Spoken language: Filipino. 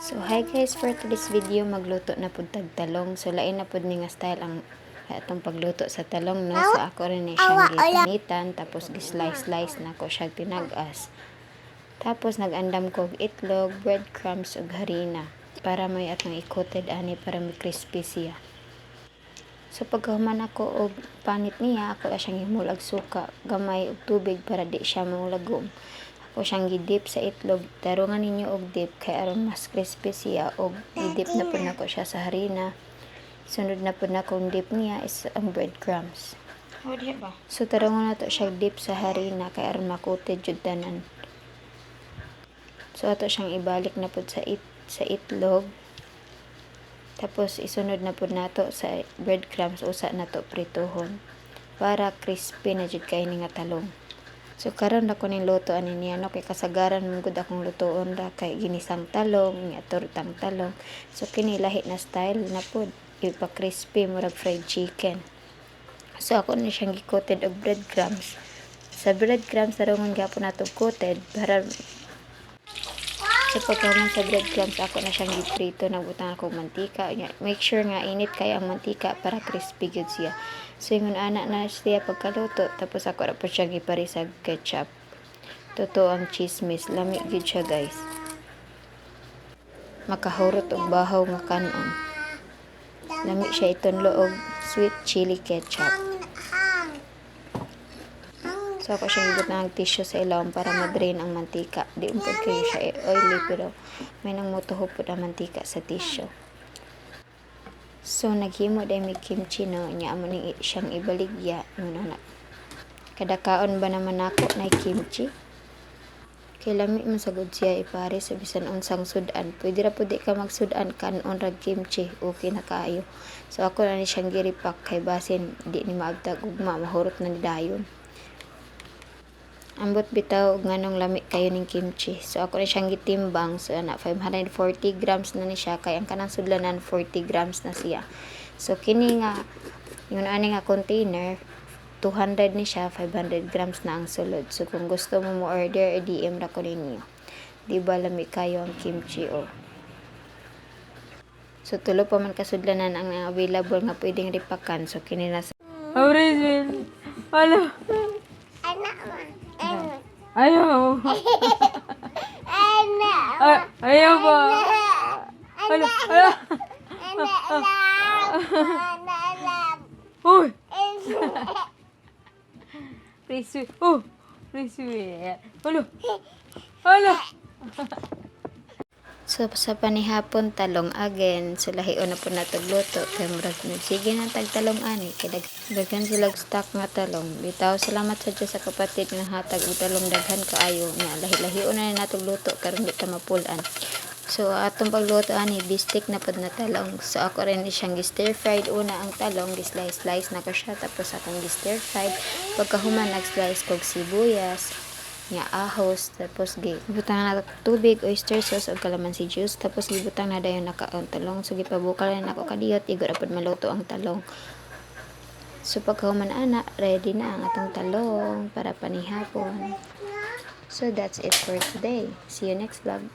So hi guys, for today's video magluto na pud tag talong. So lain na pud ni nga style ang atong pagluto sa talong no. So ako rin ni siyang gipanitan tapos gi-slice na ko siya pinag-as. Tapos nag-andam ko og itlog, breadcrumbs ug harina para may atong i-coated ani para may crispy siya. So pagkahuman ako og panit niya, ako la siyang himulag suka, gamay ug tubig para di siya maulagom. Ako siyang gidip sa itlog, tarungan ninyo og dip kay aron mas crispy siya og gidip na pud nako siya sa harina. Sunod na pud nakong dip niya is ang breadcrumbs. So tarungan na to siya dip sa harina kay aron makoted jud tanan. So ato siyang ibalik na pud sa itlog. Tapos isunod na pud nato sa breadcrumbs, usa nato prituhon para crispy na jud kay ni nga talong. So karon na ko ning luto ani niya no kay kasagaran man gud akong lutoon ra kay ginisang talong, nya tortang talong. So kini lahi na style na pud ipa crispy murag fried chicken. So ako ni siyang gi-coated og breadcrumbs. Sa breadcrumbs tarungan gyapon nato coated para so pagkaman sa breadcrumbs ako na siyang giprito, nagbutang ako mantika. Make sure nga init kay ang mantika para crispy gyud siya. So ingon ana na siya pagkaluto, tapos ako ra po siya giparisag ketchup. Totoo ang chismis, lami gyud siya guys. Makahurot og bahaw nga kanon. Lami siya itunlo og sweet chili ketchup. So ako siya gibutang ng tissue sa ilawom para ma-drain ang mantika. Di umpod kayo siya oily pero may nang mutuho po ang mantika sa tissue. So naghimo day may kimchi no, nya amo ning siyang ibaligya na. Kada kaon ba naman ako na kimchi? Kay lami man sagud siya ipare sa bisan unsang sudan. Pwede ra pud ka magsudan kanon rag kimchi, okay na kaayo. So ako na ni siyang giripak kay basin di ni maabtag ugma mahurot na ni dayon. Ambot bitaw og nganong lami kayo ning kimchi. So ako na siyang gitimbang, so na 540 grams na ni siya kay ang kanang sudlanan 40 grams na siya. So kini nga yung ani nga container 200 ni siya, 500 grams na ang sulod. So kung gusto mo order, DM ra ko ninyo. Di ba lami kayo ang kimchi o. So tulo pa man kasudlanan ang available nga pwedeng ripakan. So kini na sa Hello. Ayaw. Ayaw ba? Hala. Uy. Prisu. Prisu. Hala. So sa panihapon talong again, so lahion na po natagluto kay murag sige na tagtalong ani kay daghan sila stock nga talong. Bitaw salamat sa Dios sa kapatid nga hatag og talong daghan kaayo nga lahi-lahion na natagluto karon di ta mapulan. So atong pagluto ani bistik na pud na talong. So ako rin siyang stir fried una ang talong, slice na ko siya tapos akong stir fried. Pagkahuman nag-slice kog sibuyas, nga ahos, tapos gibutang na tubig, oyster sauce ug calamansi juice, tapos gibutang na dayon nakaon talong. So gipabukal na nako kadiyot igor apod maluto ang talong. So pagkahuman ana ready na ang atong talong para panihapon. So that's it for today. See you next vlog.